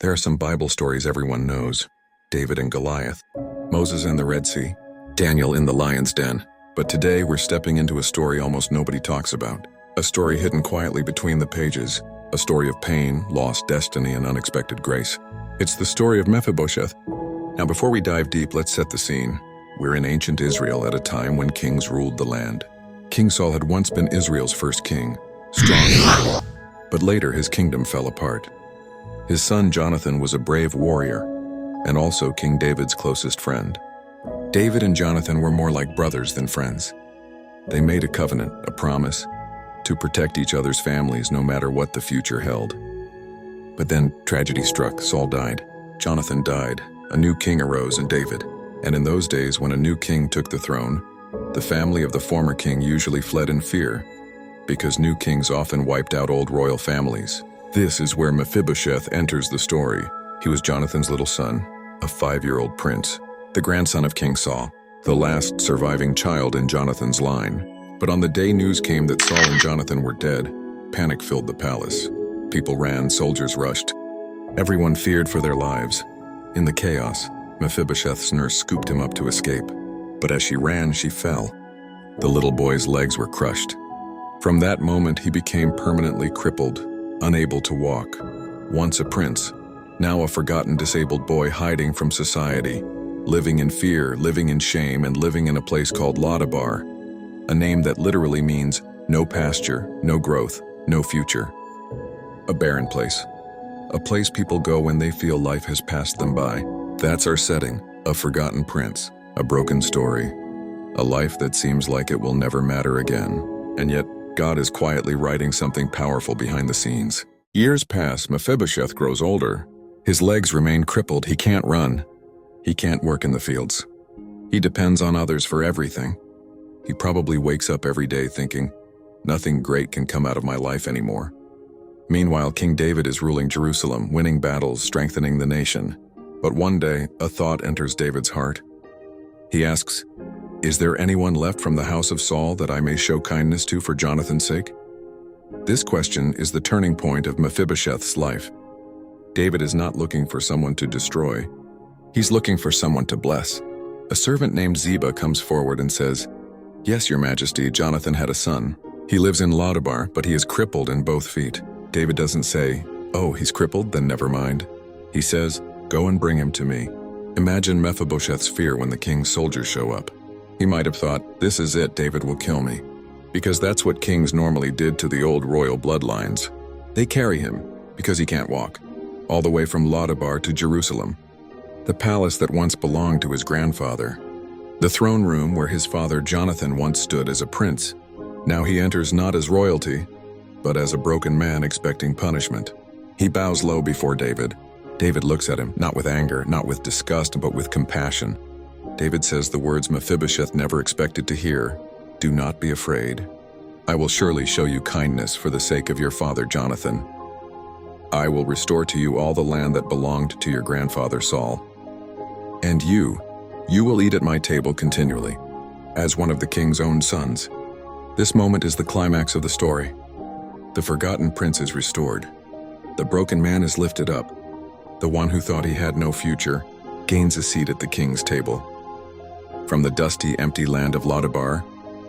There are some Bible stories everyone knows: David and Goliath, Moses and the Red Sea, Daniel in the lion's den. But today we're stepping into a story almost nobody talks about. A story hidden quietly between the pages. A story of pain, lost destiny, and unexpected grace. It's the story of Mephibosheth. Now before we dive deep, let's set the scene. We're in ancient Israel at a time when kings ruled the land. King Saul had once been Israel's first king, strong and mighty, but later his kingdom fell apart. His son Jonathan was a brave warrior, and also King David's closest friend. David and Jonathan were more like brothers than friends. They made a covenant, a promise, to protect each other's families no matter what the future held. But then tragedy struck. Saul died. Jonathan died. A new king arose in David. And in those days, when a new king took the throne, the family of the former king usually fled in fear, because new kings often wiped out old royal families. This is where Mephibosheth enters the story. He was Jonathan's little son, a 5-year-old prince, the grandson of King Saul, the last surviving child in Jonathan's line. But on the day news came that Saul and Jonathan were dead, panic filled the palace. People ran, soldiers rushed. Everyone feared for their lives. In the chaos, Mephibosheth's nurse scooped him up to escape. But as she ran, she fell. The little boy's legs were crushed. From that moment, he became permanently crippled, unable to walk. Once a prince, now a forgotten disabled boy hiding from society, living in fear, living in shame, and living in a place called Lodibar, a name that literally means no pasture, no growth, no future. A barren place. A place people go when they feel life has passed them by. That's our setting: a forgotten prince, a broken story, a life that seems like it will never matter again. And yet, God is quietly writing something powerful behind the scenes. Years pass, Mephibosheth grows older. His legs remain crippled, he can't run. He can't work in the fields. He depends on others for everything. He probably wakes up every day thinking, nothing great can come out of my life anymore. Meanwhile, King David is ruling Jerusalem, winning battles, strengthening the nation. But one day, a thought enters David's heart. He asks, "Is there anyone left from the house of Saul that I may show kindness to for Jonathan's sake?" This question is the turning point of Mephibosheth's life. David is not looking for someone to destroy. He's looking for someone to bless. A servant named Ziba comes forward and says, "Yes, your majesty, Jonathan had a son. He lives in Lodibar, but he is crippled in both feet." David doesn't say, "Oh, he's crippled? Then never mind." He says, "Go and bring him to me." Imagine Mephibosheth's fear when the king's soldiers show up. He might have thought, "This is it, David will kill me." Because that's what kings normally did to the old royal bloodlines. They carry him, because he can't walk, all the way from Lodibar to Jerusalem, the palace that once belonged to his grandfather, the throne room where his father Jonathan once stood as a prince. Now he enters not as royalty, but as a broken man expecting punishment. He bows low before David. David looks at him, not with anger, not with disgust, but with compassion. David says the words Mephibosheth never expected to hear: "Do not be afraid. I will surely show you kindness for the sake of your father Jonathan. I will restore to you all the land that belonged to your grandfather Saul. And you will eat at my table continually, as one of the king's own sons." This moment is the climax of the story. The forgotten prince is restored. The broken man is lifted up. The one who thought he had no future gains a seat at the king's table. From the dusty, empty land of Lodibar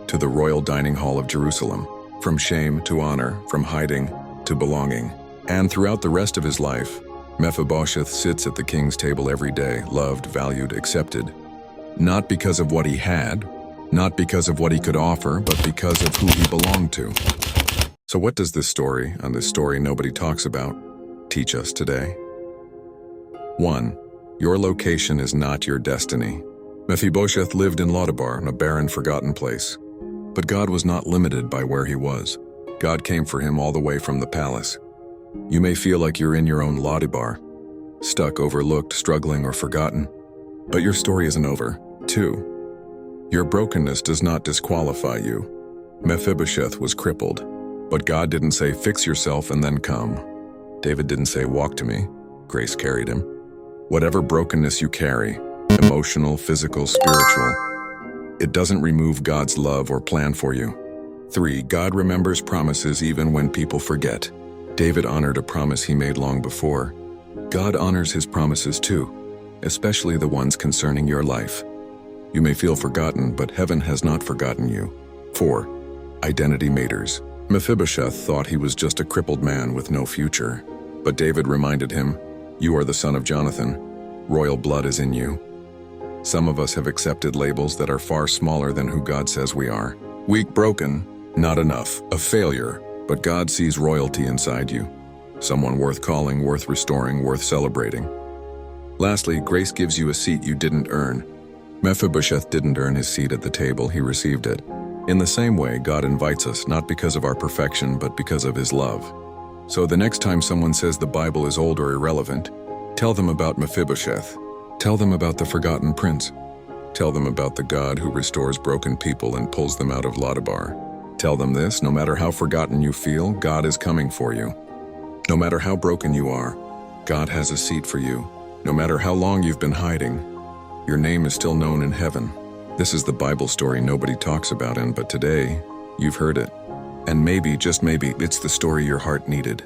to the royal dining hall of Jerusalem, from shame to honor, from hiding to belonging. And throughout the rest of his life, Mephibosheth sits at the king's table every day, loved, valued, accepted. Not because of what he had, not because of what he could offer, but because of who he belonged to. So what does this story, and this story nobody talks about, teach us today? 1. Your location is not your destiny. Mephibosheth lived in Lodibar, a barren, forgotten place. But God was not limited by where he was. God came for him all the way from the palace. You may feel like you're in your own Lodibar, stuck, overlooked, struggling, or forgotten. But your story isn't over. 2. Your brokenness does not disqualify you. Mephibosheth was crippled, but God didn't say, "Fix yourself and then come." David didn't say, "Walk to me." Grace carried him. Whatever brokenness you carry, emotional, physical, spiritual, it doesn't remove God's love or plan for you. 3. God remembers promises even when people forget. David honored a promise he made long before. God honors his promises too, especially the ones concerning your life. You may feel forgotten, but heaven has not forgotten you. 4. Identity matters. Mephibosheth thought he was just a crippled man with no future. But David reminded him, "You are the son of Jonathan. Royal blood is in you." Some of us have accepted labels that are far smaller than who God says we are. Weak, broken, not enough, a failure, but God sees royalty inside you. Someone worth calling, worth restoring, worth celebrating. Lastly, grace gives you a seat you didn't earn. Mephibosheth didn't earn his seat at the table, he received it. In the same way, God invites us, not because of our perfection, but because of his love. So the next time someone says the Bible is old or irrelevant, tell them about Mephibosheth. Tell them about the forgotten prince. Tell them about the God who restores broken people and pulls them out of Lodibar. Tell them this: no matter how forgotten you feel, God is coming for you. No matter how broken you are, God has a seat for you. No matter how long you've been hiding, your name is still known in heaven. This is the Bible story nobody talks about, but today, you've heard it. And maybe, just maybe, it's the story your heart needed.